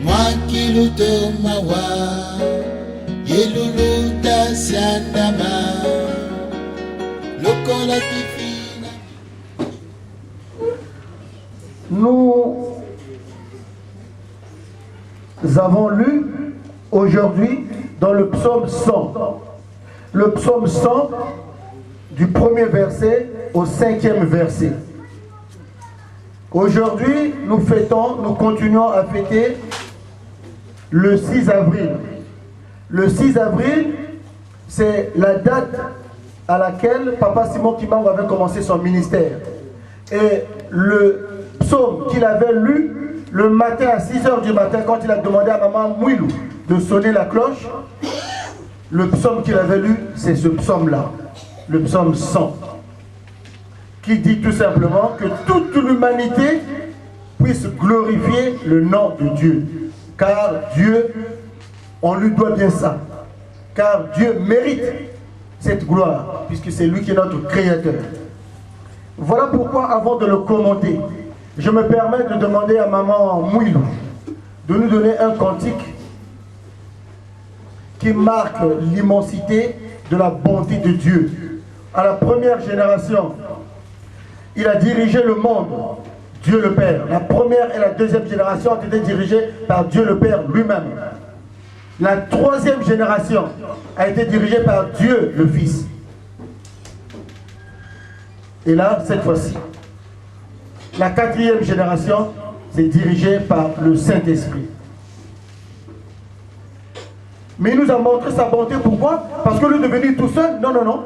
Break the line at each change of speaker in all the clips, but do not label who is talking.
Mwakiluto mawa Yeluluta siandama Lokola tifina.
Nous avons lu aujourd'hui dans le psaume 100. Le psaume 100 du premier verset au 5e verset. Aujourd'hui, nous continuons à fêter le 6 avril. Le 6 avril, c'est la date à laquelle Papa Simon Kimbangu avait commencé son ministère. Et le psaume qu'il avait lu le matin à 6 h du matin, quand il a demandé à maman Mouilou de sonner la cloche, le psaume qu'il avait lu, c'est ce psaume-là, le psaume 100, qui dit tout simplement que toute l'humanité puisse glorifier le nom de Dieu. Car Dieu, on lui doit bien ça. Car Dieu mérite cette gloire, puisque c'est lui qui est notre créateur. Voilà pourquoi, avant de le commenter, je me permets de demander à maman Mouilou de nous donner un cantique qui marque l'immensité de la bonté de Dieu. À la première génération, il a dirigé le monde, Dieu le Père. La première et la deuxième génération ont été dirigées par Dieu le Père lui-même. La troisième génération a été dirigée par Dieu le Fils. Et là, cette fois-ci, la quatrième génération, c'est dirigée par le Saint-Esprit. Mais il nous a montré sa bonté, pourquoi? Parce que lui est venu tout seul? Non, non, non.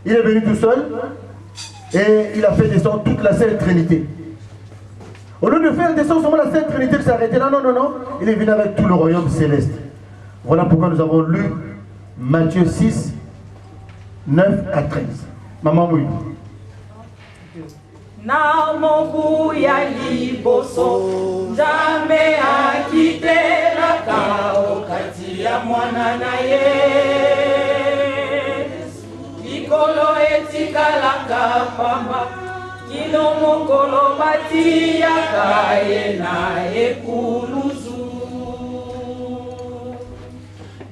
Il est venu tout seul et il a fait descendre toute la Sainte Trinité. Au lieu de faire descendre seulement la Sainte Trinité, de s'arrêter là, non, non, non. Il est venu avec tout le royaume céleste. Voilà pourquoi nous avons lu Matthieu 6, 9 à 13. Maman Mouille.
Na mobu ya liboso Nzambe akitelaka okati ya mwana na ye likolo etikalaka pamba kino mokolo batiyaka ye na ekuluzu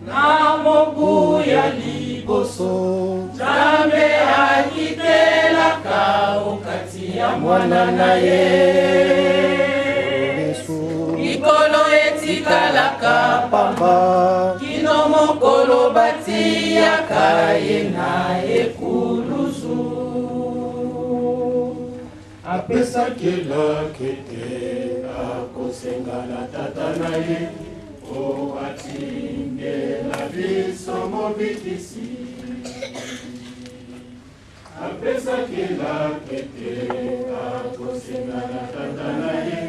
na mobu ya liboso Nzambe akitelaka okati ya mwana na ye likolo etikalaka pamba kino mokolo batiyaka ye na ekuluzu
apesakelaka ete akosenga na tata na ye o atindela biso mobikisi apesakelaka ete akosenga na tata na ye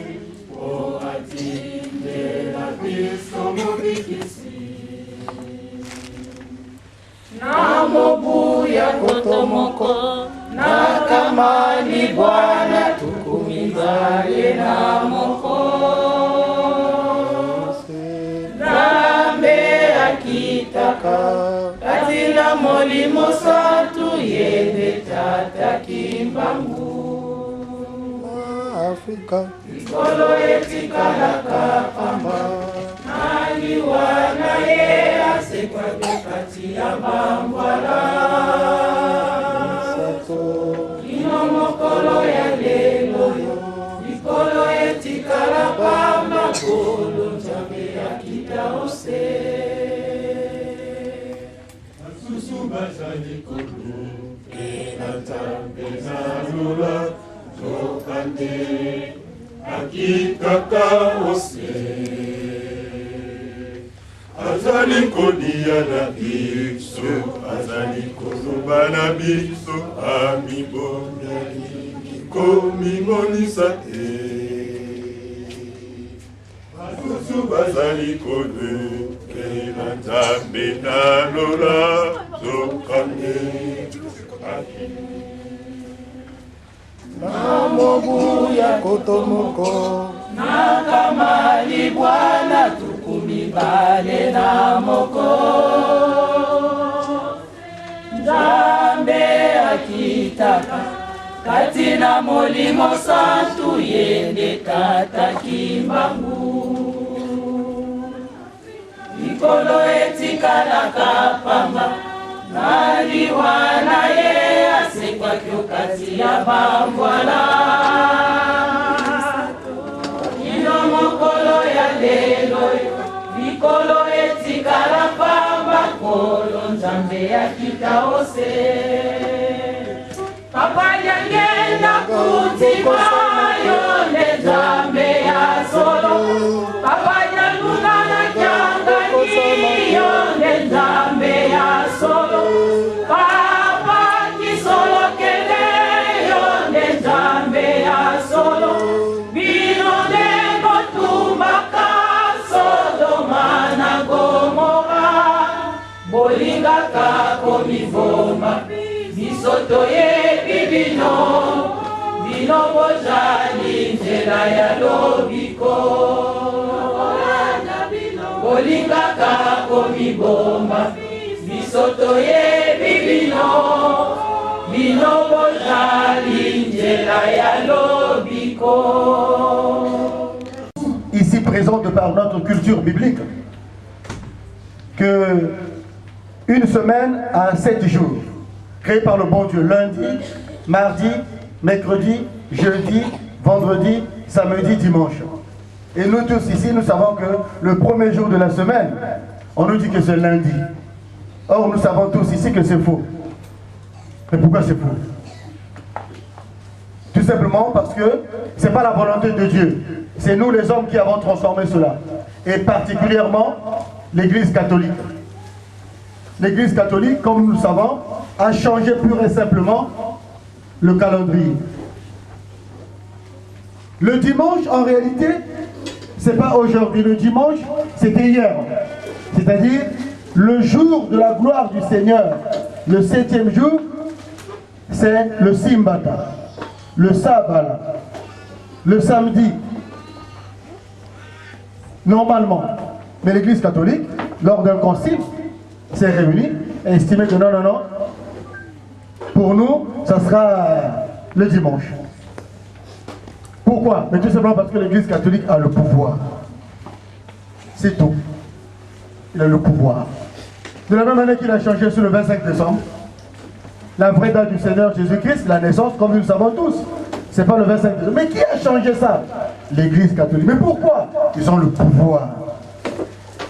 o atindela biso mobikisi
na mobu ya kotomoko na kama ni Bwana tukumizaye na moko Nzambe akitaka katina molimo santu yende tata Kimbangu
Afrika
likolo etikalaka pamba nani wana ye asekwake kati ya bambwala kino mokolo ya lelo likolo etikala pamba kolo Nzambe akita ose
basusu bazali koluke na Nzambe na lola zokande akitaka ose azali kolia na biso azali koloba na biso amibonyali komimonisa te basusu bazali koluke na Nzambe na lola zokande
na mobu ya kotomoko na kama ni Bwana tukumibale na moko Nzambe akitaka katina molimo santu yende tata Kimbangu Mikolo etikalaka pamba naliwa na ye asekwaki okati ya bambwala ino mokolo ya lelo mikolo etikala pamba kolo nzambe akita ose papa yangenda kutima yo nde nzambe ya solo papa yangungana kyangani yo nde nzambe ya solo papa kisolo kele yo nde nzambe ya solo bino nde kotumbaka Sodoma na Gomora bolingaka komiboma bisoto yebi bino bozali nzela ya lobiko bolingaka komiboma bisoto yebi bino bozali nzela ya lobiko.
Ici présent de par notre culture biblique, que une semaine a 7 jours, créés par le bon Dieu, lundi, mardi, mercredi, jeudi, vendredi, samedi, dimanche. Et nous tous ici, nous savons que le premier jour de la semaine, on nous dit que c'est lundi. Or, nous savons tous ici que c'est faux. Mais pourquoi c'est faux? Tout simplement parce que ce n'est pas la volonté de Dieu. C'est nous les hommes qui avons transformé cela. Et particulièrement l'Église catholique. L'Église catholique, comme nous le savons, a changé pur et simplement le calendrier. Le dimanche, en réalité, ce n'est pas aujourd'hui. Le dimanche, c'était hier. C'est-à-dire le jour de la gloire du Seigneur. Le 7e jour, c'est le Simbata. Le sabbat, le samedi, normalement. Mais l'Église catholique, lors d'un concile, s'est réunie et estimé que non, pour nous, ça sera le dimanche. Pourquoi? Mais tout simplement parce que l'Église catholique a le pouvoir. C'est tout. Il a le pouvoir. De la même manière qu'il a changé sur le 25 décembre, la vraie date du Seigneur Jésus-Christ, la naissance, comme nous le savons tous. Ce n'est pas le 25 décembre. Mais qui a changé ça? L'Église catholique. Mais pourquoi? Ils ont le pouvoir.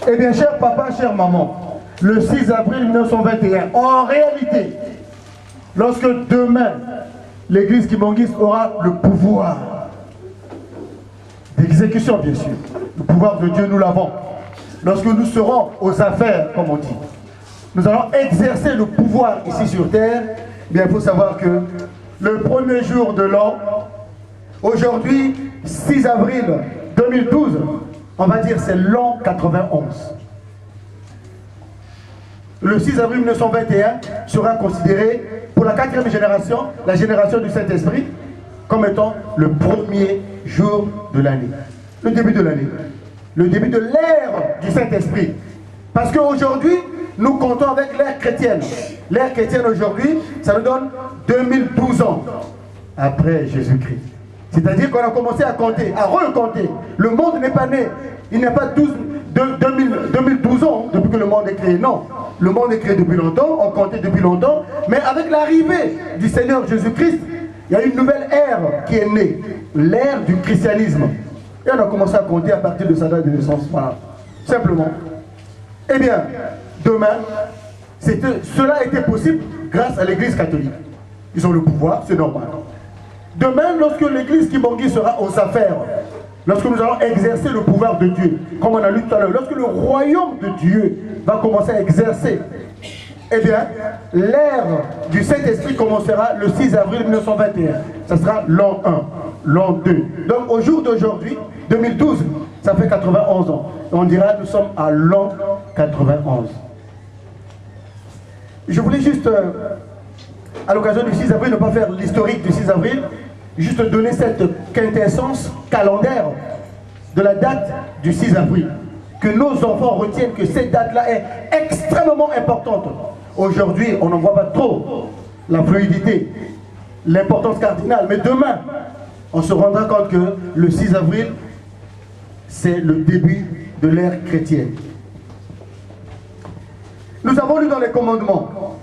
Eh bien, cher papa, chère maman, le 6 avril 1921, en réalité, lorsque demain, l'Église kimbanguiste aura le pouvoir d'exécution, bien sûr. Le pouvoir de Dieu, nous l'avons. Lorsque nous serons aux affaires, comme on dit, nous allons exercer le pouvoir ici sur terre. Bien, il faut savoir que le premier jour de l'an, aujourd'hui, 6 avril 2012, on va dire c'est l'an 91. Le 6 avril 1921 sera considéré pour la 4e génération, la génération du Saint-Esprit, comme étant le premier jour de l'année. Le début de l'année. Le début de l'ère du Saint-Esprit. Parce qu'aujourd'hui, nous comptons avec l'ère chrétienne. L'ère chrétienne aujourd'hui, ça nous donne 2012 ans après Jésus-Christ. C'est-à-dire qu'on a commencé à compter, à recompter. Le monde n'est pas né. Il n'y a pas 2012 ans depuis que le monde est créé. Non. Le monde est créé depuis longtemps, on comptait depuis longtemps. Mais avec l'arrivée du Seigneur Jésus-Christ, il y a une nouvelle ère qui est née. L'ère du christianisme. Et on a commencé à compter à partir de sa date de naissance. Voilà. Simplement. Eh bien, demain, cela a été possible grâce à l'Église catholique. Ils ont le pouvoir, c'est normal. Demain, lorsque l'Église Kimbanguiste sera aux affaires, lorsque nous allons exercer le pouvoir de Dieu, comme on a lu tout à l'heure, lorsque le royaume de Dieu va commencer à exercer, eh bien, l'ère du Saint-Esprit commencera le 6 avril 1921. Ça sera l'an 1, l'an 2. Donc, au jour d'aujourd'hui, 2012, ça fait 91 ans. On dira nous sommes à l'an 91. Je voulais juste, à l'occasion du 6 avril, ne pas faire l'historique du 6 avril, juste donner cette quintessence calendaire de la date du 6 avril. Que nos enfants retiennent que cette date-là est extrêmement importante. Aujourd'hui, on n'en voit pas trop la fluidité, l'importance cardinale. Mais demain, on se rendra compte que le 6 avril, c'est le début de l'ère chrétienne. Nous avons lu dans les commandements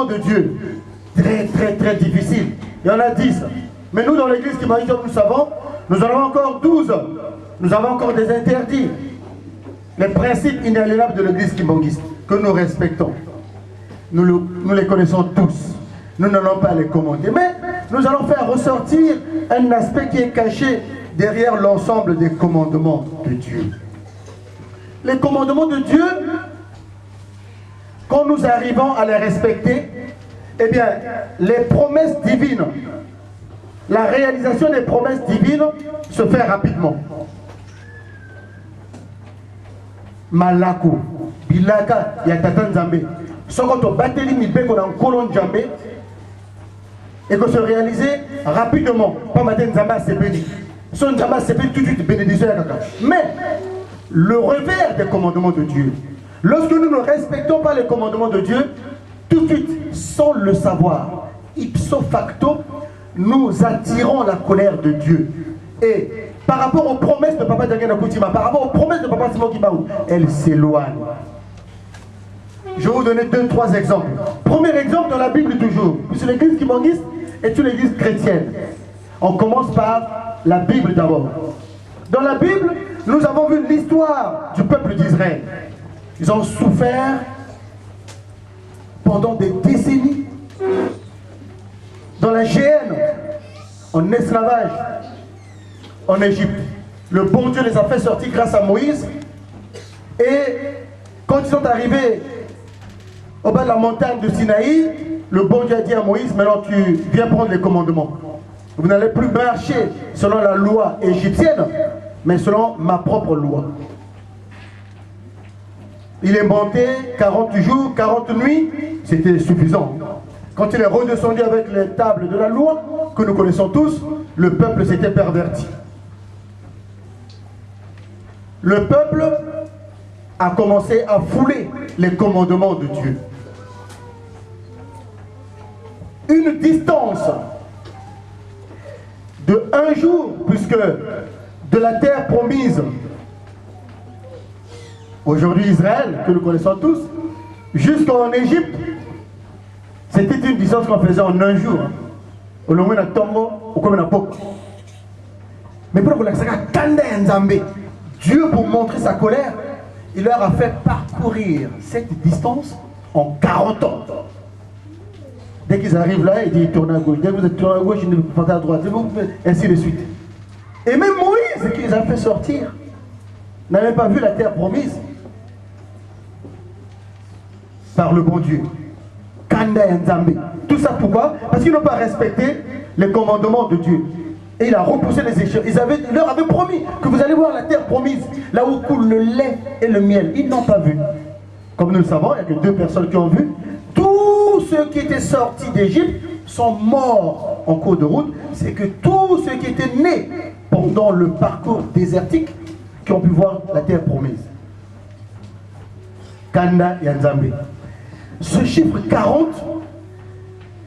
de Dieu, très très très difficiles. Il y en a 10. Mais nous, dans l'église qui m'a dit, nous savons, nous en avons encore 12. Nous avons encore des interdits. Les principes inaliénables de l'église kimbangiste, que nous respectons. Nous les connaissons tous. Nous n'allons pas les commenter. Mais nous allons faire ressortir un aspect qui est caché derrière l'ensemble des commandements de Dieu. Les commandements de Dieu, quand nous arrivons à les respecter, eh bien, les promesses divines, la réalisation des promesses divines se fait rapidement. Malako, Bilaka, Yatatan Nzambe. Ce qu'on a battu Mibé qu'on a en colonne Nzambe et que se réaliser rapidement. Pas matin Nzamba c'est béni. Son Nzamba c'est béni tout de suite bénédiction. Mais le revers des commandements de Dieu, lorsque nous ne respectons pas les commandements de Dieu, tout de suite, sans le savoir, ipso facto, nous attirons la colère de Dieu. Et par rapport aux promesses de Papa Djangena Koutima, par rapport aux promesses de Papa Simon Kibaou, elles s'éloignent. Je vais vous donner 2-3 exemples. Premier exemple dans la Bible toujours, puisque l'église kimbangiste est une église chrétienne. On commence par la Bible d'abord. Dans la Bible, nous avons vu l'histoire du peuple d'Israël. Ils ont souffert pendant des décennies dans la géhenne, en esclavage, en Égypte. Le bon Dieu les a fait sortir grâce à Moïse. Et quand ils sont arrivés au bas de la montagne de Sinaï, le bon Dieu a dit à Moïse, maintenant tu viens prendre les commandements. Vous n'allez plus marcher selon la loi égyptienne, mais selon ma propre loi. Il est monté 40 jours, 40 nuits, c'était suffisant. Quand il est redescendu avec les tables de la loi, que nous connaissons tous, le peuple s'était perverti. Le peuple a commencé à fouler les commandements de Dieu. Une distance de 1 jour, puisque de la terre promise, aujourd'hui Israël, que nous connaissons tous, jusqu'en Égypte, c'était une distance qu'on faisait en 1 jour. Au long de Tongo, au comme de Pok. Mais pour Dieu, pour montrer sa colère, il leur a fait parcourir cette distance en 40 ans. Dès qu'ils arrivent là, ils disent tournez à gauche. Dès que vous êtes tourné à gauche, ils ne peuvent pas à droite. Ainsi de suite. Et même Moïse, qui les a fait sortir, n'avait pas vu la terre promise par le bon Dieu. Kanda et Nzambe. Tout ça pourquoi? Parce qu'ils n'ont pas respecté les commandements de Dieu. Et il a repoussé les échelles. Il leur avait promis que vous allez voir la terre promise, là où coule le lait et le miel. Ils n'ont pas vu. Comme nous le savons, il n'y a que 2 personnes qui ont vu. Tous ceux qui étaient sortis d'Égypte sont morts en cours de route. C'est que tous ceux qui étaient nés pendant le parcours désertique qui ont pu voir la terre promise. Kanda et Nzambe. Ce chiffre 40,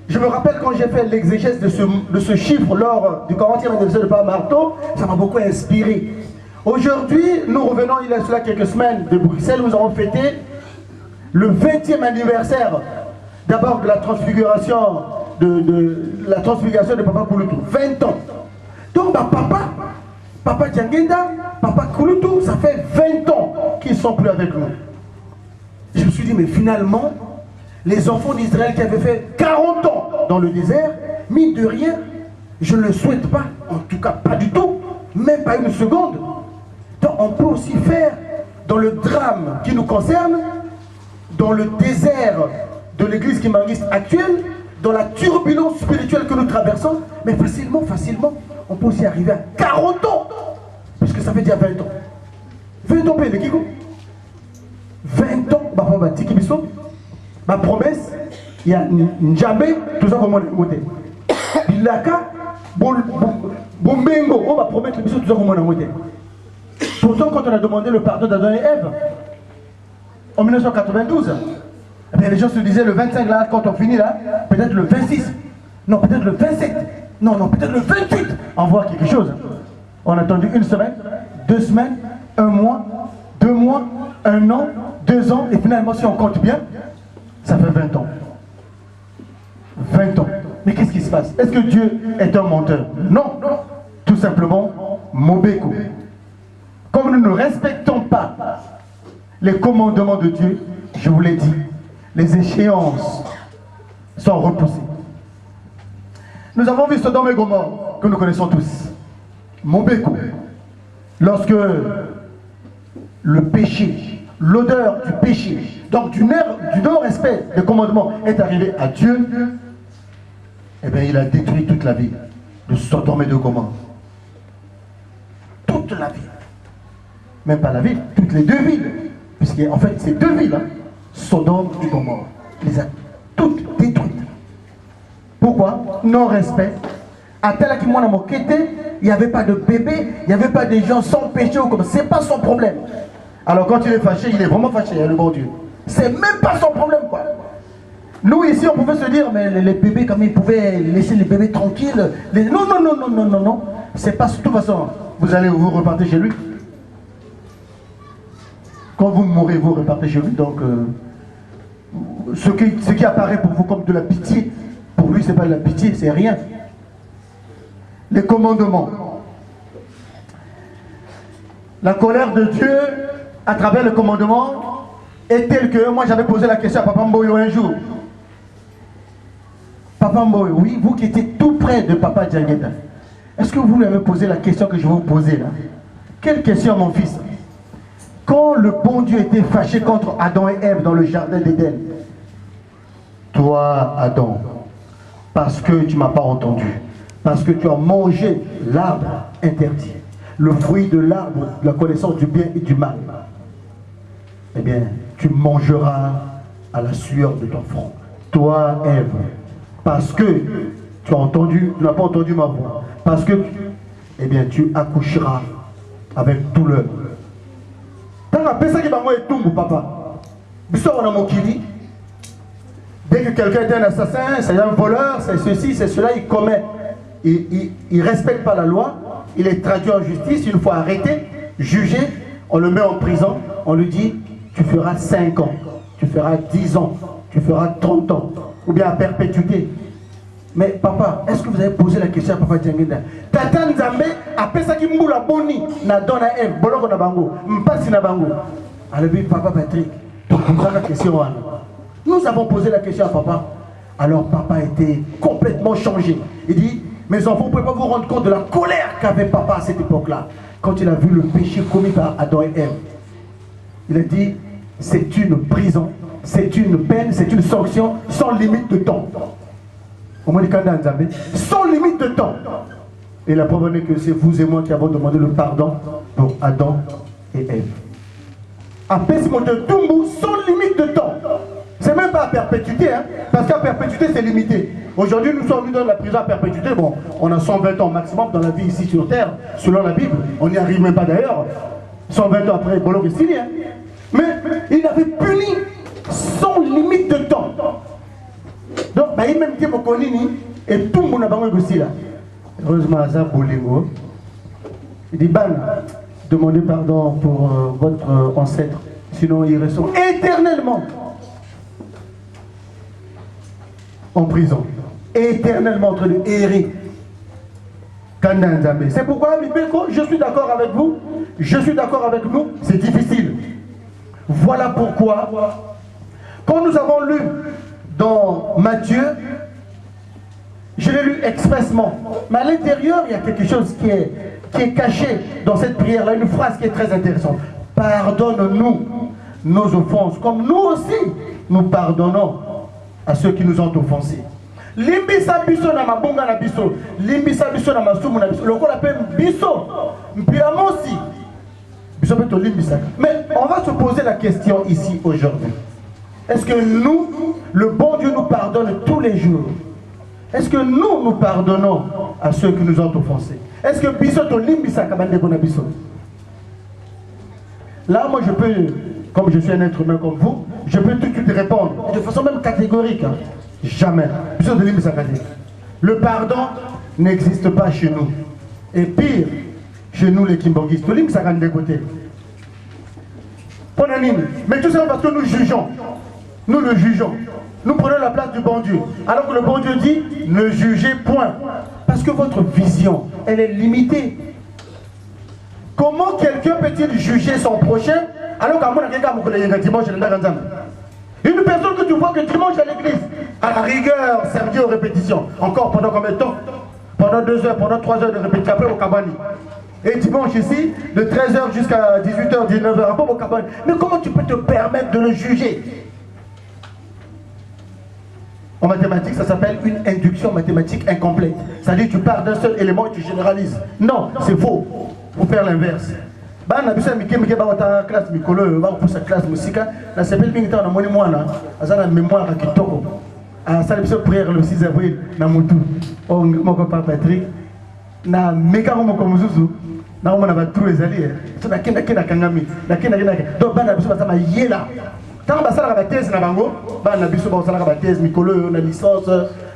je me rappelle quand j'ai fait l'exégèse de ce chiffre lors du 40e anniversaire de Papa Marteau, ça m'a beaucoup inspiré. Aujourd'hui, nous revenons il y a cela quelques semaines de Bruxelles, nous avons fêté le 20e anniversaire d'abord de la transfiguration de Papa Kouloutou. 20 ans. Donc bah, Papa Djangenda, Papa Kouloutou, ça fait 20 ans qu'ils ne sont plus avec nous. Je me suis dit, mais finalement, les enfants d'Israël qui avaient fait 40 ans dans le désert, mine de rien, je ne le souhaite pas, en tout cas pas du tout, même pas une seconde. Donc on peut aussi faire, dans le drame qui nous concerne, dans le désert de l'église kimbangiste actuelle, dans la turbulence spirituelle que nous traversons, mais facilement, on peut aussi arriver à 40 ans, puisque ça fait déjà 20 ans. 20 ans, le Kiko. 20 ans, ma promesse, il y a Njambe, tout ça comme on côté. Bilaka, Bombengo, on va promettre tout ça comme on côté. Pourtant, quand on a demandé le pardon d'Adam et Ève, en 1992, eh bien, les gens se disaient le 25 là, quand on finit là, peut-être le 26, non, peut-être le 27, non, peut-être le 28, on voit quelque chose. On a attendu 1 semaine, 2 semaines, 1 mois, 2 mois, 1 an, 2 2 ans, et finalement, si on compte bien, ça fait 20 ans. 20 ans. Mais qu'est-ce qui se passe? Est-ce que Dieu est un menteur? Non. Tout simplement, Mobeko. Comme nous ne respectons pas les commandements de Dieu, je vous l'ai dit, les échéances sont repoussées. Nous avons vu Sodome et Gomorrhe, que nous connaissons tous. Mobeko. Lorsque le péché, l'odeur du péché, donc du non-respect des commandements est arrivé à Dieu, eh bien il a détruit toute la ville de Sodome et de Gomorrhe. Toute la ville. Même pas la ville, toutes les 2 villes. Puisqu'en fait, c'est 2 villes, hein, Sodome et Gomorrhe. Il les a toutes détruites. Pourquoi? Non-respect. À tel qu'il m'a moqué, il n'y avait pas de bébé, il n'y avait pas de gens sans péché ou comme ça. C'est pas son problème. Alors quand il est fâché, il est vraiment fâché, hein, le bon Dieu. C'est même pas son problème, quoi. Nous ici, on pouvait se dire, mais les bébés, comme ils pouvaient laisser les bébés tranquilles. Non. C'est pas, de toute façon, vous allez vous repartir chez lui. Quand vous mourrez, vous repartez chez lui. Donc, ce qui apparaît pour vous comme de la pitié, pour lui, c'est pas de la pitié, c'est rien. Les commandements. La colère de Dieu, à travers le commandement, est telle que, moi j'avais posé la question à Papa Mboyo un jour. Papa Mboyo, oui, vous qui étiez tout près de Papa Djangeta, est-ce que vous lui avez posé la question que je vais vous poser là? Quelle question, mon fils? Quand le bon Dieu était fâché contre Adam et Ève dans le jardin d'Éden, toi, Adam, parce que tu ne m'as pas entendu, parce que tu as mangé l'arbre interdit, le fruit de l'arbre de la connaissance du bien et du mal, eh bien, tu mangeras à la sueur de ton front. Toi, Ève, parce que tu n'as pas entendu ma voix, parce que, eh bien, tu accoucheras avec douleur. Papa. Dès que quelqu'un est un assassin, c'est un voleur, c'est ceci, c'est cela, il commet. Il ne respecte pas la loi, il est traduit en justice, une fois arrêté, jugé, on le met en prison, on lui dit, tu feras 5 ans, tu feras 10 ans, tu feras 30 ans, ou bien à perpétuité. Mais papa, est-ce que vous avez posé la question à Papa Djangeta? Tata Nzambe a fait ça qui mboula boni na dona Ève, boloko na bango, mpasi na bango. Alors Papa Patrick, tu poseras la question à nous. Nous avons posé la question à papa. Alors papa était complètement changé. Il dit, mes enfants, vous ne pouvez pas vous rendre compte de la colère qu'avait papa à cette époque-là, quand il a vu le péché commis par Adam et Ève. Il a dit, c'est une prison, c'est une peine, c'est une sanction sans limite de temps. Sans limite de temps. Et la preuve est que c'est vous et moi qui avons demandé le pardon pour Adam et Ève. Après ce de Tumbu, sans limite de temps. C'est même pas à perpétuité, hein, parce qu'à perpétuité c'est limité. Aujourd'hui nous sommes dans la prison à perpétuité. Bon, on a 120 ans maximum dans la vie ici sur terre, selon la Bible. On n'y arrive même pas d'ailleurs. 120 ans après, Bolo est signé. Hein. Mais il avait puni sans limite de temps. Donc, il m'a dit Mokonini et tout le monde a bango aussi là. Heureusement, ça Bolingo. Il dit Ban, demandez pardon pour votre ancêtre, sinon ils resteront éternellement en prison, éternellement entre les hérits. C'est pourquoi, je suis d'accord avec vous, je suis d'accord avec nous, c'est difficile. Voilà pourquoi, quand nous avons lu dans Matthieu, je l'ai lu expressement, mais à l'intérieur, il y a quelque chose qui est caché dans cette prière-là, une phrase qui est très intéressante. Pardonne-nous nos offenses, comme nous aussi, nous pardonnons à ceux qui nous ont offensés. Limbisa biso na mabunga na biso, limbisa biso na masumu na biso, loko l'appelle biso, mpiamosi, biso beto limbisa. Mais on va se poser la question ici aujourd'hui. Est-ce que nous, le bon Dieu nous pardonne tous les jours? Est-ce que nous pardonnons à ceux qui nous ont offensés? Est-ce que biso to limbisa kabande kona biso? Là, moi je peux, comme je suis un être humain comme vous, je peux tout de suite répondre, de façon même catégorique. Hein. Jamais. Le pardon n'existe pas chez nous. Et pire, chez nous les Kimbongistes. Mais tout simplement parce que nous jugeons. Nous le jugeons. Nous prenons la place du bon Dieu. Alors que le bon Dieu dit, ne jugez point. Parce que votre vision, elle est limitée. Comment quelqu'un peut-il juger son prochain alors qu'à mon dimanche, une personne que tu vois que dimanche à l'église, à la rigueur, samedi aux répétitions, encore pendant combien de temps? Pendant 2 heures, pendant 3 heures de répétition, après au cabani. Et dimanche ici, de 13h jusqu'à 18h, 19h, après au cabani. Mais comment tu peux te permettre de le juger? En mathématiques, ça s'appelle une induction mathématique incomplète. C'est-à-dire que tu pars d'un seul élément et tu généralises. Non, c'est faux. Il faut faire l'inverse. Bah, on a besoin de classe Mikolo, pour sa classe musique. La CPL Pingta, on a monnaie moi, on a mémoire à Kitoko. À ça, la prière le 6 avril, na Moutou. Oh, mon papa Patrick. Na Meka Mokomuzuzu. Na on a tous les alliés. C'est la Kena Kangami. La Kena. Donc, bah, on a besoin de Yela. Tant que ça a thèse na bango, bah on a besoin de ça thèse Mikolo, la licence,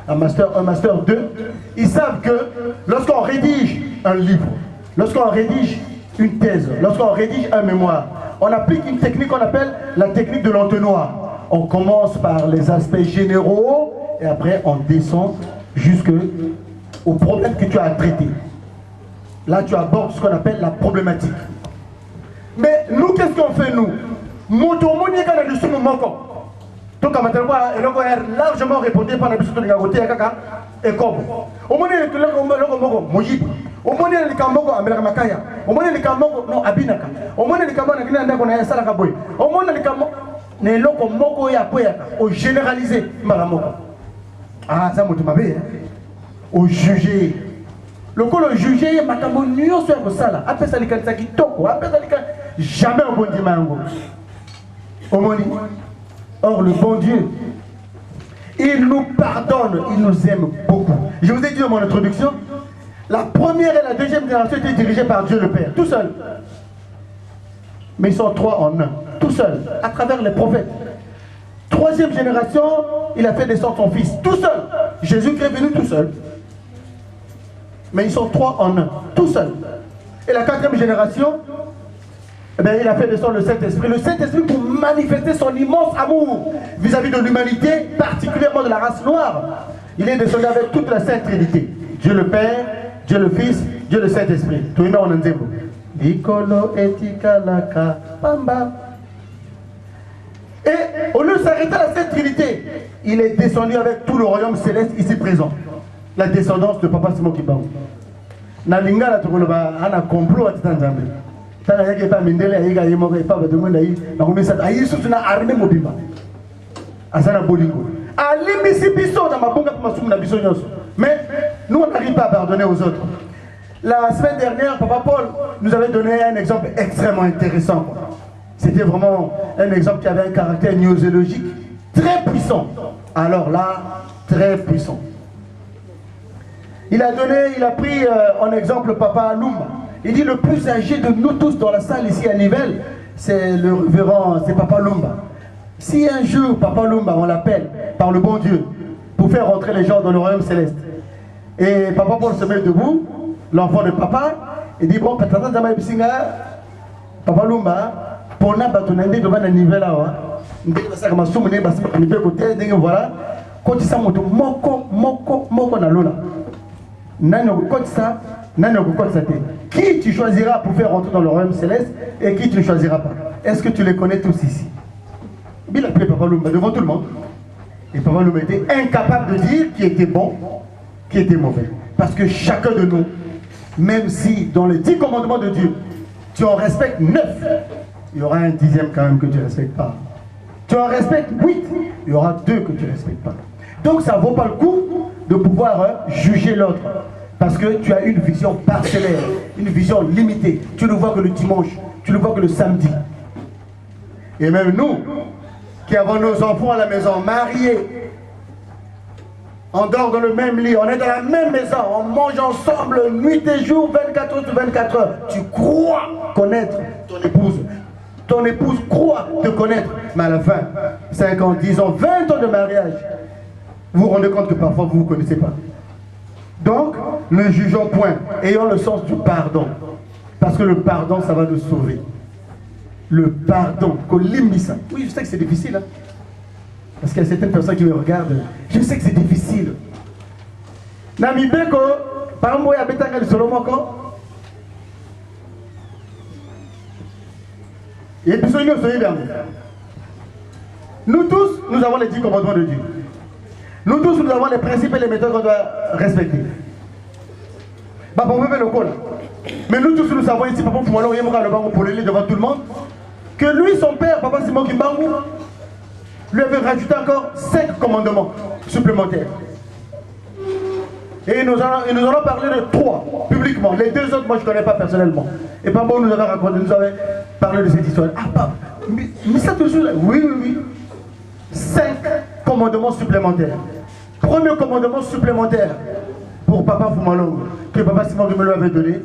un master 2. Ils savent que lorsqu'on rédige un livre, lorsqu'on rédige une thèse, lorsqu'on rédige un mémoire, on applique une technique qu'on appelle la technique de l'entonnoir. On commence par les aspects généraux et après on descend jusqu'au problème que tu as à traiter. Là tu abordes ce qu'on appelle la problématique. Mais nous, qu'est-ce qu'on fait nous? Motomoni est dans le sous moko. Donc à maintenant, il est largement répondu par la bisou de Gagoté et comme. Au moins il est le Mojib. Au moins il est le Kamoko à Melamakaya. Au moins il est le Kamoko non Abinaka. Au moins il est le Kamoko à Salakaboy. Au moins il est le Kamoko ne loko moko ya poyaka. Au généraliser Malamoko. Ah ça motomabe. Au juger. Le coup le juger makambo nyo sur le sala. Après ça les kanisa kitoko. Après ça les jamais au bon dimanche. Or, le bon Dieu, il nous pardonne, il nous aime beaucoup. Je vous ai dit dans mon introduction, la première et la deuxième génération étaient dirigées par Dieu le Père, tout seul. Mais ils sont 3 en 1, tout seul, à travers les prophètes. Troisième génération, il a fait descendre son fils, tout seul. Jésus-Christ est venu tout seul. Mais ils sont 3 en 1, tout seul. Et la 4e génération, eh bien, il a fait descendre le Saint-Esprit. Le Saint-Esprit pour manifester son immense amour vis-à-vis de l'humanité, particulièrement de la race noire. Il est descendu avec toute la Sainte Trinité. Dieu le Père, Dieu le Fils, Dieu le Saint-Esprit. Tout le monde en dit. Et au lieu de s'arrêter à la Sainte Trinité, il est descendu avec tout le royaume céleste ici présent. La descendance de Papa Simon Kibao. Nalinga la tukoloba ana complot à Tanzambé. Tana yake pa mindele ayiga yemo ko pa badomunda yi na komisa ayi sutu na armée mobimba asana bolingo alimisi biso na mabonga pa masumu na biso nyoso. Mais nous on n'arrive pas à pardonner aux autres. La semaine dernière Papa Paul nous avait donné un exemple extrêmement intéressant. C'était vraiment un exemple qui avait un caractère gnoséologique très puissant. Alors là, très puissant. Il a pris en exemple Papa Lumba. Il dit le plus âgé de nous tous dans la salle ici à Nivelles, c'est le révérend, c'est Papa Lumba. Si un jour Papa Lumba, on l'appelle par le bon Dieu pour faire rentrer les gens dans le royaume céleste, et Papa Paul se met debout, l'enfant de Papa, il dit bon, Papa Lumba, pour n'a pas ton idée devant la Nivelles là, voilà, quand il s'est monté, moko na lola. Qui tu choisiras pour faire rentrer dans le royaume céleste et qui tu ne choisiras pas? Est-ce que tu les connais tous ici? Il a appelé Papa Lumba devant tout le monde. Et Papa Lumba était incapable de dire qui était bon, qui était mauvais. Parce que chacun de nous, même si dans les 10 commandements de Dieu, tu en respectes 9, il y aura un 10e quand même que tu ne respectes pas. Tu en respectes 8, il y aura 2 que tu ne respectes pas. Donc ça ne vaut pas le coup de pouvoir juger l'autre. Parce que tu as une vision parcellaire, une vision limitée. Tu ne vois que le dimanche, tu ne vois que le samedi. Et même nous, qui avons nos enfants à la maison, mariés, on dort dans le même lit, on est dans la même maison, on mange ensemble nuit et jour, 24 heures sur 24 heures. Tu crois connaître ton épouse. Ton épouse croit te connaître. Mais à la fin, 5 ans, 10 ans, 20 ans de mariage, vous vous rendez compte que parfois vous ne vous connaissez pas. Donc, ne jugeons point, ayons le sens du pardon. Parce que le pardon, ça va nous sauver. le pardon. Oui, je sais que c'est difficile. Hein? Parce qu'il y a certaines personnes qui me regardent. Je sais que c'est difficile. Namibeko, par exemple, il y a Betanga de Solomoko. Et puis, nous tous, nous avons les 10 commandements de Dieu. Nous tous, nous avons les principes et les méthodes qu'on doit respecter. Mais nous tous, nous savons ici, Papa Fumalo, pour le devant tout le monde, que lui, son père, Papa Simon Kimbangu, lui avait rajouté encore 5 commandements supplémentaires. Et nous allons parler de 3 publiquement. Les 2 autres, moi je ne connais pas personnellement. Et Papa nous avait raconté, nous avait parlé de cette histoire. Ah, Papa, mais ça te souvient? Oui. 5 commandements supplémentaires. Premier commandement supplémentaire pour Papa Fumalo, que Papa Simon Kimbangu avait donné,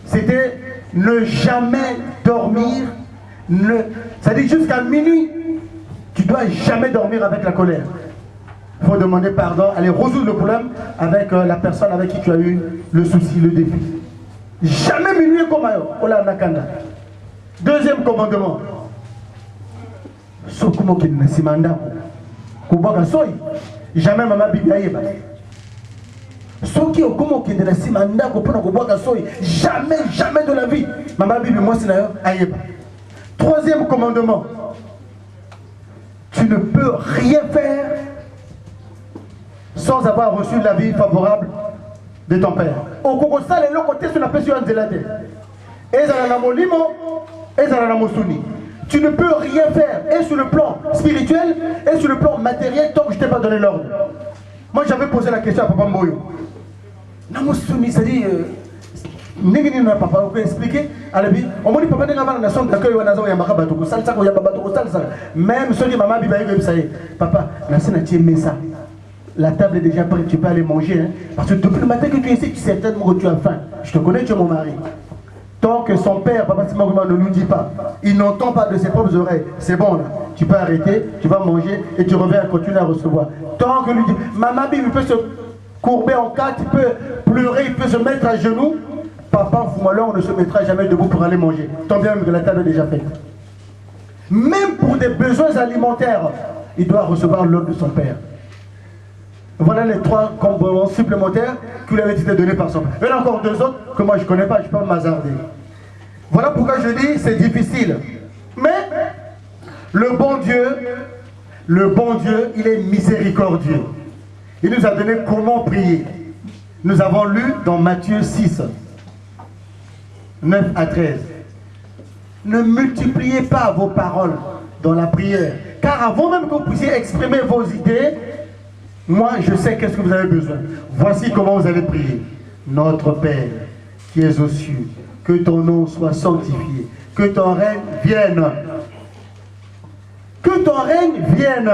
c'était ne jamais dormir. Ça dit jusqu'à minuit, tu ne dois jamais dormir avec la colère. Il faut demander pardon, aller résoudre le problème avec la personne avec qui tu as eu le souci, le défi. Jamais minuit comme Ola Nakanda. Deuxième commandement. Jamais maman Bibi Aïeba. Jamais de la vie. Maman Bibi, moi c'est Aïeba. Troisième commandement. Tu ne peux rien faire sans avoir reçu l'avis favorable de ton père. Au Kokosa, les côté sur la pression de la terre. Tu ne peux rien faire, et sur le plan spirituel, et sur le plan matériel, tant que je ne t'ai pas donné l'ordre. Moi, j'avais posé la question à Papa Mboyo. Namoussouni, c'est-à-dire, papa, vous pouvez expliquer? On m'a dit, papa, la nation d'accueil, même ceux qui maman papa, la scène a aimé ça. La table est déjà prête, tu peux aller manger. Hein? Parce que depuis le matin que tu es ici, tu sais certainement que tu as faim. Je te connais, tu es mon mari. Tant que son père, Papa Simon ne nous dit pas, il n'entend pas de ses propres oreilles, c'est bon là, tu peux arrêter, tu vas manger et tu reviens à continuer à recevoir. Tant que lui dit, maman, il peut se courber en quatre, il peut pleurer, il peut se mettre à genoux, Papa Fumalo ne se mettra jamais debout pour aller manger. Tant bien que la table est déjà faite. Même pour des besoins alimentaires, il doit recevoir l'ordre de son père. Voilà les 3 commandements supplémentaires qui lui avaient été donnés par son père. Il y en a encore 2 autres que moi je ne connais pas, je ne peux pas m'hasarder. Voilà pourquoi je dis c'est difficile. Mais le bon Dieu, il est miséricordieux. Il nous a donné comment prier. Nous avons lu dans Matthieu 6, 9 à 13. Ne multipliez pas vos paroles dans la prière, car avant même que vous puissiez exprimer vos idées, moi, je sais qu'est-ce que vous avez besoin. Voici comment vous allez prier. Notre Père, qui es aux cieux, que ton nom soit sanctifié, que ton règne vienne. Que ton règne vienne.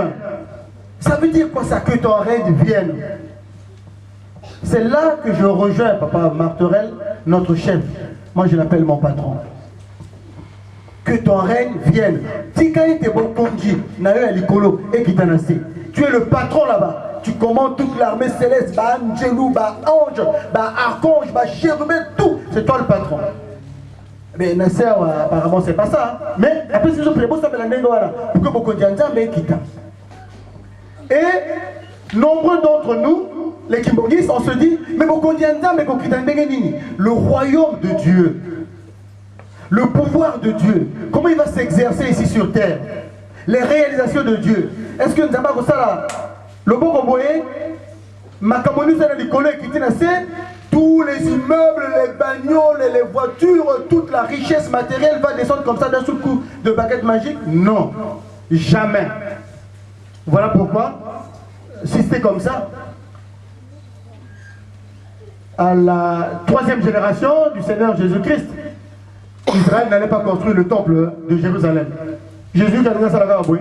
Ça veut dire quoi ça, que ton règne vienne? C'est là que je rejoins Papa Martorel, notre chef. Moi, je l'appelle mon patron. Que ton règne vienne. Tu es le patron là-bas. Tu commandes toute l'armée céleste, bah angelou, bah ange, bah archange, bah chérubin, tout. C'est toi le patron. Mais Nasser, apparemment, c'est pas ça. Hein. Mais après, c'est juste pour ça, mais la nengo, voilà. Pour que beaucoup de gens mais quitte. Et nombreux d'entre nous, les Kimbogis, on se dit, mais beaucoup de gens, mais beaucoup de gens, le royaume de Dieu, le pouvoir de Dieu, comment il va s'exercer ici sur terre? Les réalisations de Dieu. Est-ce que nous avons ça là? Le bon comboyé, tous les immeubles, les bagnoles, les voitures, toute la richesse matérielle va descendre comme ça d'un seul coup de baguette magique? Non, jamais. Voilà pourquoi, si c'était comme ça, à la 3e génération du Seigneur Jésus-Christ, Israël n'allait pas construire le temple de Jérusalem. Jésus qui a donné ça là-bas, oui.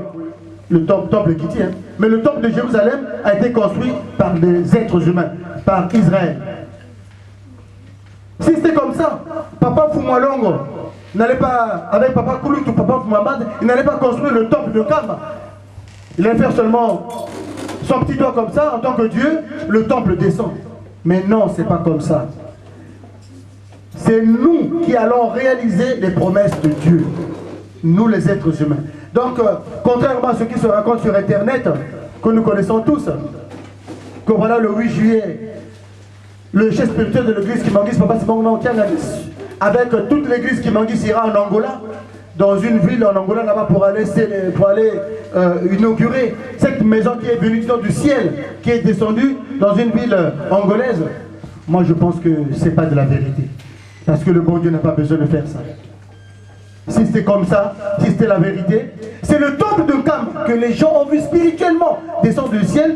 Le temple qui tient. Mais le temple de Jérusalem a été construit par des êtres humains, par Israël. Si c'était comme ça, Papa Fumalongo n'allait pas, avec Papa Kouloutou, Papa Fumamad, il n'allait pas construire le temple de Kamba. Il allait faire seulement son petit doigt comme ça, en tant que Dieu, le temple descend. Mais non, c'est pas comme ça. c'est nous qui allons réaliser les promesses de Dieu. Nous les êtres humains. Donc, contrairement à ce qui se raconte sur Internet, que nous connaissons tous, que voilà le 8 juillet, le chef spirituel de l'église Kimangis, Papa Simon Nontianganis, avec toute l'église Kimangis ira en Angola, dans une ville en Angola là-bas pour aller inaugurer cette maison qui est venue du ciel, qui est descendue dans une ville angolaise. Moi je pense que ce n'est pas de la vérité. Parce que le bon Dieu n'a pas besoin de faire ça. Si c'était comme ça, si c'était la vérité, c'est le temple de Kam que les gens ont vu spirituellement descendre du ciel,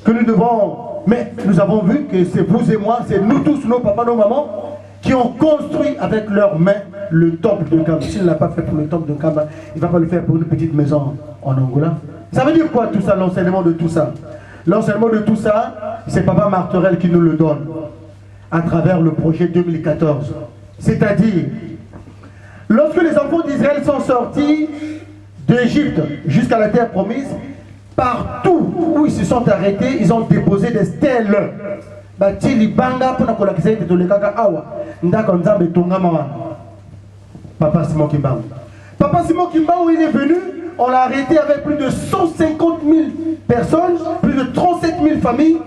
que nous devons... Mais nous avons vu que c'est vous et moi, c'est nous tous, nos papas, nos mamans, qui ont construit avec leurs mains le temple de Kam. S'il ne l'a pas fait pour le temple de Kam, il ne va pas le faire pour une petite maison en Angola. Ça veut dire quoi tout ça, l'enseignement de tout ça? L'enseignement de tout ça, c'est Papa Martorell qui nous le donne à travers le projet 2014. C'est-à-dire, lorsque les enfants d'Israël sont sortis d'Égypte jusqu'à la terre promise, partout où ils se sont arrêtés, ils ont déposé des stèles. Papa Simon Kimbangu. Papa Simon Kimbangu, il est venu, on l'a arrêté avec plus de 150 000 personnes, plus de 37 000 familles.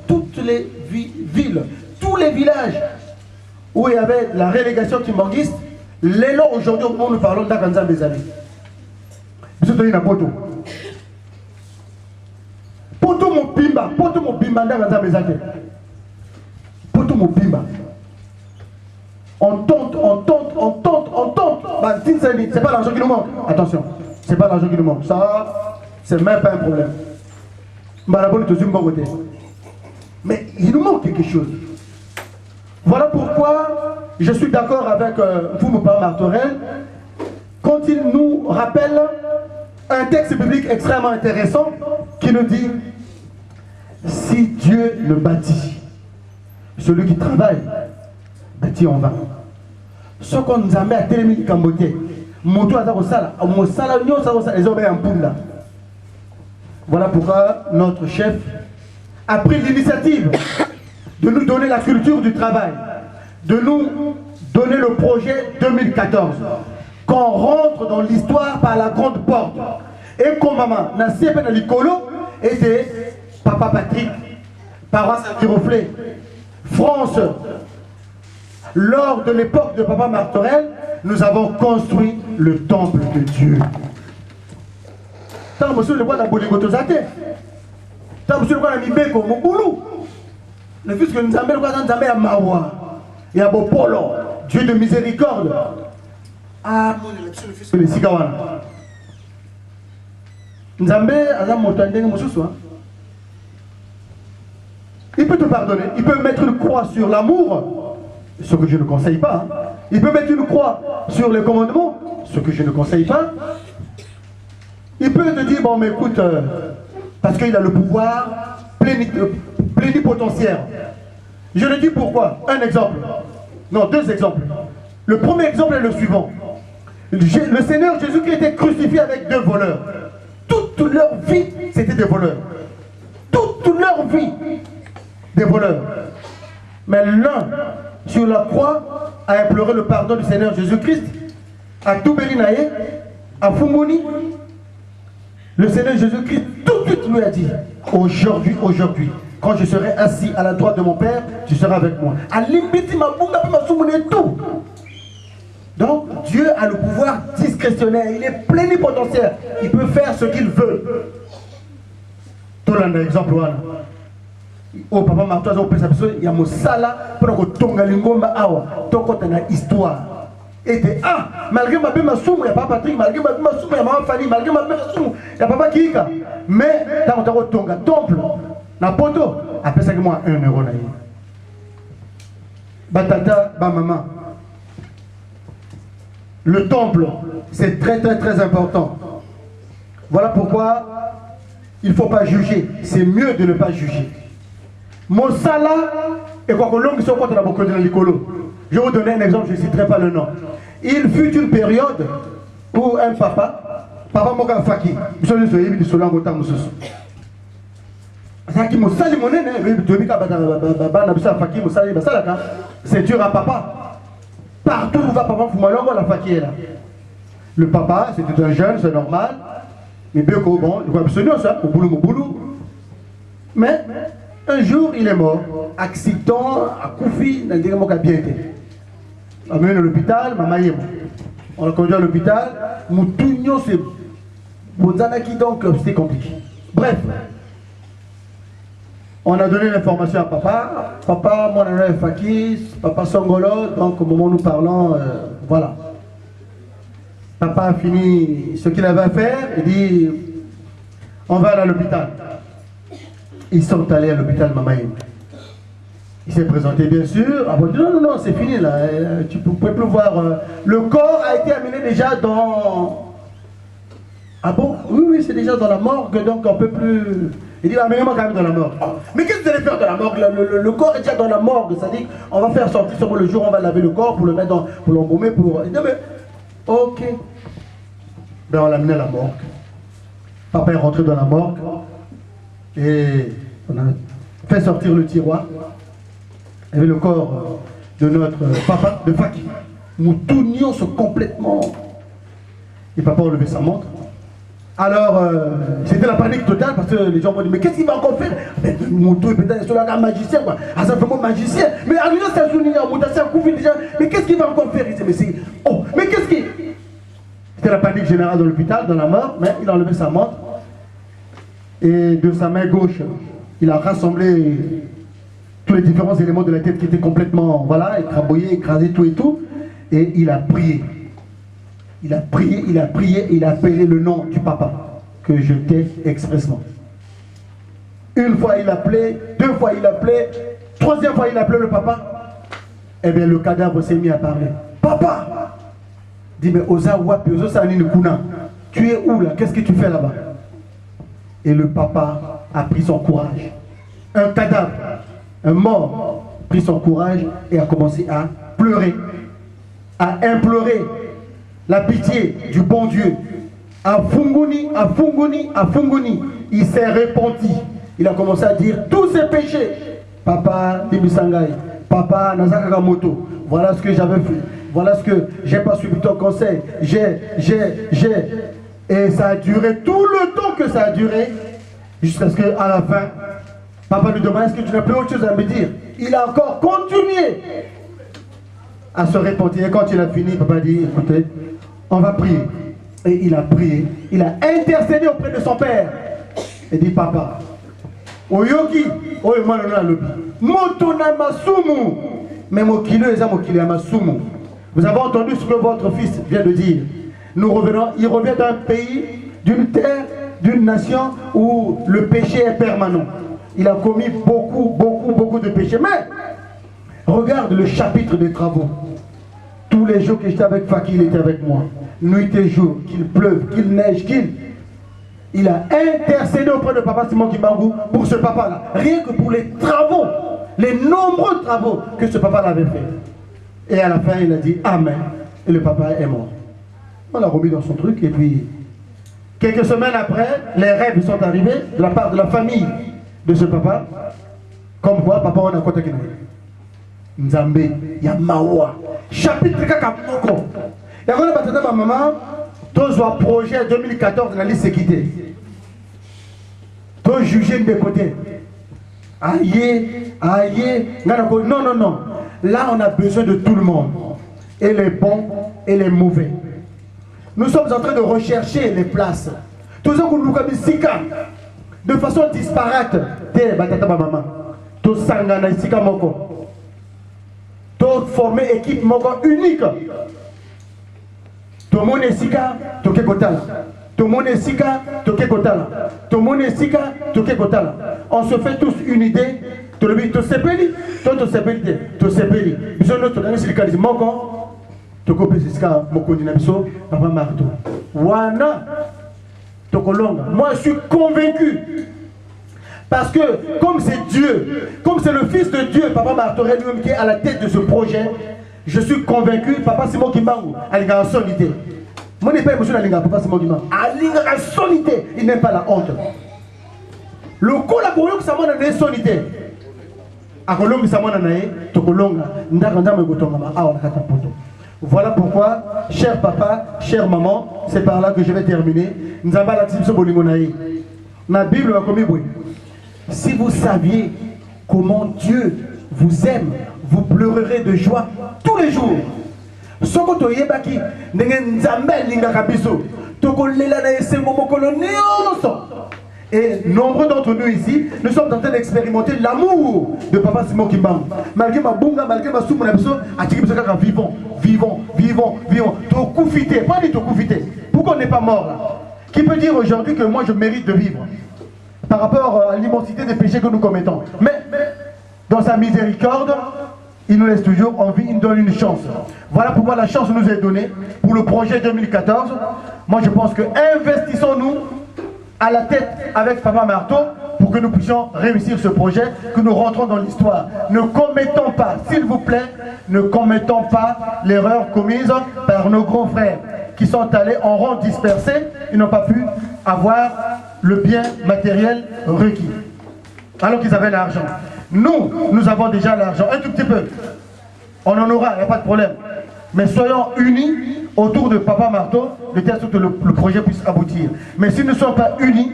Toutes les villes, tous les villages où il y avait la relégation kimbanguiste, les lots aujourd'hui, au moment où nous parlons d'Akanza Bezali. Monsieur Toyina Poto. Poto Mopimba, d'Akanza Bezali. Poto Mopimba. On tente. C'est pas l'argent qui nous manque. Attention, c'est pas l'argent qui nous manque. Ça, c'est même pas un problème. Mais il nous manque quelque chose. Voilà pourquoi je suis d'accord avec vous, mon père Martorell, quand il nous rappelle un texte biblique extrêmement intéressant qui nous dit: si Dieu le bâtit, celui qui travaille bâtit en vain. Ce qu'on nous a mis à Télémi Cambodia, voilà pourquoi notre chef a pris l'initiative de nous donner la culture du travail, de nous donner le projet 2014, qu'on rentre dans l'histoire par la grande porte. Et comme maman, était Papa Patrick, Paroisse Antiroflé, France. Lors de l'époque de Papa Martorell, nous avons construit le temple de Dieu. Tant monsieur le voit dans Boligotozate, tant monsieur le voit dans Mibeko, Mokoulou, le fils que nous avons dans Zambé à Mawa, et à Bopolo, Dieu de miséricorde. Ah, le fils que le Sigawana. Nzambé, Azam Motandeng Moussousou. Il peut te pardonner, il peut mettre une croix sur l'amour. Ce que je ne conseille pas. Il peut mettre une croix sur les commandements, ce que je ne conseille pas. Il peut te dire, bon mais écoute, parce qu'il a le pouvoir plénipotentiaire. Je le dis pourquoi. Un exemple. Non, deux exemples. Le premier exemple est le suivant. Le Seigneur Jésus-Christ était crucifié avec deux voleurs. Toute leur vie, c'était des voleurs. Toute leur vie, des voleurs. Mais l'un, sur la croix, a imploré le pardon du Seigneur Jésus-Christ, à Toubelinaye, à Fumoni. Le Seigneur Jésus-Christ tout de suite lui a dit: aujourd'hui, quand je serai assis à la droite de mon Père, tu seras avec moi. Donc Dieu a le pouvoir discrétionnaire, il est plénipotentiaire, il peut faire ce qu'il veut. Tout l'un exemple. Oh papa Martois au pesa biso ya mosala pour ko tonga lingomba awa tokota na histoire était malgré ma bema sumu ya papa Patrick, malgré ma bema sumu ya maman Fanny, malgré ma bema sumu ya papa Kika, mais tant ko tonga temple na poto apesa que moi 1 euro na ye batata ba maman. Le temple, c'est très important. Voilà pourquoi il ne faut pas juger, c'est mieux de ne pas juger. Mosala et quoi que l'homme qui soit contre la boucle de l'icolo. Je vais vous donner un exemple, je ne citerai pas le nom. Il fut une période où un papa Moka Faki, c'est dur à papa. Partout où va papa, la faki est là. Le papa, c'était un jeune, c'est normal. Mais bien bon, il va absolument ça, au boulot. Mais un jour, il est mort. Accident, à Koufi, dans le bien été. On l'a amené à l'hôpital, on l'a conduit à l'hôpital. Moutounio, c'est Bozanaki, donc c'était compliqué. Bref, on a donné l'information à papa. Papa, mon nom est Fakis, papa Songolo, donc au moment où nous parlons, voilà. Papa a fini ce qu'il avait à faire, il dit on va aller à l'hôpital. Ils sont allés à l'hôpital Mamaïm. Il s'est présenté bien sûr. Ah bon, non, c'est fini là, tu ne pouvais plus voir. Le corps a été amené déjà dans... Ah bon? Oui, c'est déjà dans la morgue, donc on ne peut plus... Il dit, amenez-moi quand même dans la morgue. Oh, mais qu'est-ce que vous allez faire dans la morgue? Le corps est déjà dans la morgue, c'est-à-dire on va faire sortir sur le jour, on va laver le corps pour le mettre dans... pour l'embaumer, pour... Il dit, mais... Ok. Ben on l'a amené à la morgue. Papa est rentré dans la morgue et on a fait sortir le tiroir. Il y avait le corps de notre papa, de Faki. Nous tournions complètement. Et papa a levé sa montre. Alors, c'était la panique totale parce que les gens m'ont dit, mais qu'est-ce qu'il va encore faire? Mais Moutou est peut-être sur un magicien, quoi. Ah, ça vraiment magicien. Mais à l'union, c'est un souvenir, c'est un coup déjà. Mais qu'est-ce qu'il va encore faire? Il dit, mais c'est... Oh, mais qu'est-ce qu'il... C'était la panique générale dans l'hôpital, dans la mort, mais il a enlevé sa montre. Et de sa main gauche, il a rassemblé tous les différents éléments de la tête qui étaient complètement, voilà, écrabouillés, écrasés, tout et tout. Et il a prié. Il a prié, il a appelé le nom du papa que je t'ai expressement. Une fois il appelait, deux fois il appelait, troisième fois il appelait le papa. Eh bien le cadavre s'est mis à parler. Papa! Dit mais Oza Wapi, Oza Sanine Kuna, tu es où là? Qu'est-ce que tu fais là-bas? Et le papa a pris son courage. Un cadavre, un mort, pris son courage et a commencé à pleurer, à implorer la pitié du bon Dieu. À Funguni, il s'est repenti. Il a commencé à dire tous ses péchés. Papa Bibisangai, papa Nazaka Moto, voilà ce que j'avais fait. Voilà ce que j'ai pas suivi ton conseil. Et ça a duré tout le temps que ça a duré. Jusqu'à ce qu'à la fin, papa lui demande, est-ce que tu n'as plus autre chose à me dire? Il a encore continué à se repentir. Et quand il a fini, papa dit, écoutez, on va prier. Et il a prié. Il a intercédé auprès de son père. Et dit, papa, Oyoki, Oyemana Lobi, Motona Masumu, mais Mokilo et Zamokile Masumu. Vous avez entendu ce que votre fils vient de dire. Nous revenons, il revient d'un pays, d'une terre, d'une nation où le péché est permanent. Il a commis beaucoup de péchés. Mais regarde le chapitre des travaux. Tous les jours que j'étais avec Faki, il était avec moi. Nuit et jour, qu'il pleuve, qu'il neige, il a intercédé auprès de papa Simon Kimbangu pour ce papa-là. Rien que pour les travaux, les nombreux travaux que ce papa l'avait fait. Et à la fin, il a dit Amen. Et le papa est mort. On l'a remis dans son truc et puis quelques semaines après, les rêves sont arrivés de la part de la famille de ce papa. Comme quoi, papa, on a quoi t'as Nzambe, Yamawa. Chapitre Kakamoko. Il y a ma maman, tous un projet 2014 la liste équité. Tous jugés de côté. Aïe. Non. Là, on a besoin de tout le monde. Et les bons et les mauvais. Nous sommes en train de rechercher les places. Tous ceux qui nous de façon disparate. Tous sangana sika moko. Tous former équipe moko unique. Tout le monde est sika, toke kotala. Tout le monde est sika, toke kotala. Tout le monde est sika, toke kotala. On se fait tous une idée. Tout le monde te sepeli, tout sepeli, tout sepeli. Bisous notre ami silikalisme moko. Toko pesisika moko dinabiso, papa marteau. Wana tokolonga. Moi je suis convaincu. Parce que comme c'est Dieu, comme c'est le Fils de Dieu, papa marteau lui-même qui est à la tête de ce projet. Je suis convaincu, papa Simon Kimbangu, il a une solité. Moi, je n'ai pas émotion à papa Simon Kimbangu. Il a une solité, il n'aime pas la honte. Le coup la koyo que ça m'a donné sonité. A kolongi ça m'a donné tokolonga ndakanda me gotonga a on kata poto. Voilà pourquoi, cher papa, chère maman, c'est par là que je vais terminer. Nous avons la petite bolingo naïe. La Bible va comme si vous saviez comment Dieu vous aime, vous pleurerez de joie tous les jours. Sokoto yebaki ndengen nzambe lingaka biso tokolela na esengo mokolo nyonso. Et nombreux d'entre nous ici, nous sommes en train d'expérimenter l'amour de Papa Simon Kimbangu. Malgré ma bunga, malgré ma soupe, vivons, vivons, vivons, vivons. Tokufité, pas du tokufité. Pourquoi on n'est pas mort là? Qui peut dire aujourd'hui que moi je mérite de vivre par rapport à l'immensité des péchés que nous commettons? Mais dans sa miséricorde, il nous laisse toujours en vie, il nous donne une chance. Voilà pourquoi la chance nous est donnée pour le projet 2014. Moi je pense que investissons-nous à la tête avec Papa Marteau pour que nous puissions réussir ce projet, que nous rentrons dans l'histoire. Ne commettons pas, s'il vous plaît, ne commettons pas l'erreur commise par nos grands frères qui sont allés en rang dispersé, ils n'ont pas pu avoir le bien matériel requis, alors qu'ils avaient l'argent. Nous avons déjà l'argent, un tout petit peu. On en aura, il n'y a pas de problème. Mais soyons unis autour de Papa Marteau, de telle sorte que le projet puisse aboutir. Mais si nous ne sommes pas unis,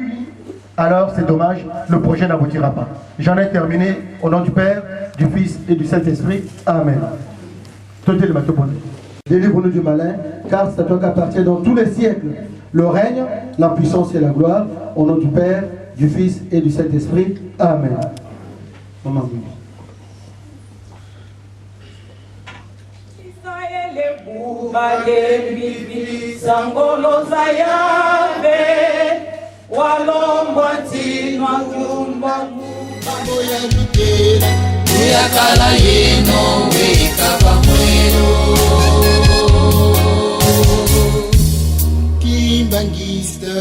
alors c'est dommage, le projet n'aboutira pas. J'en ai terminé au nom du Père, du Fils et du Saint-Esprit. Amen. Délivre-nous du malin, car c'est à toi qu'appartient dans tous les siècles le règne, la puissance et la gloire, au nom du Père, du Fils et du Saint-Esprit. Amen. Maman.
Bibi sangolo zayabe walombo tinwa kumba
mambo ya mutera
uyakala yeno weka pamwelo
kimbangista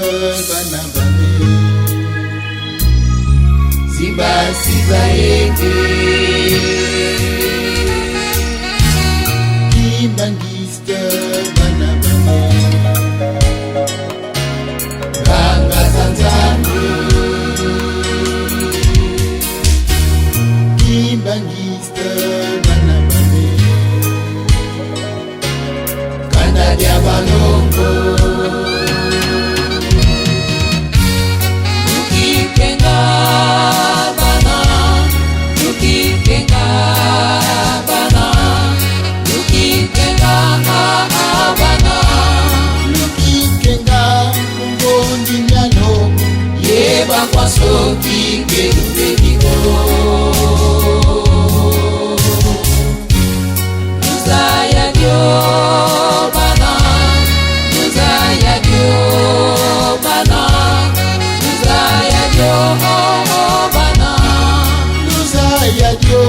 banabame
siba yeke
kimbangista banabame
ganga zanzangu
kimbangista banabame
kanda dia balongo ukikenga bana ukikenga bana ukikenga bana
lukikenga ngondi nyano
yeba kwa soki kelubekiko Nuzaya dio bana Nuzaya dio bana Nuzaya dio bana
luzaya dio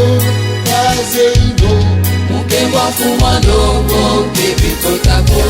kazeino
Mukengwa kumandoko kebikotako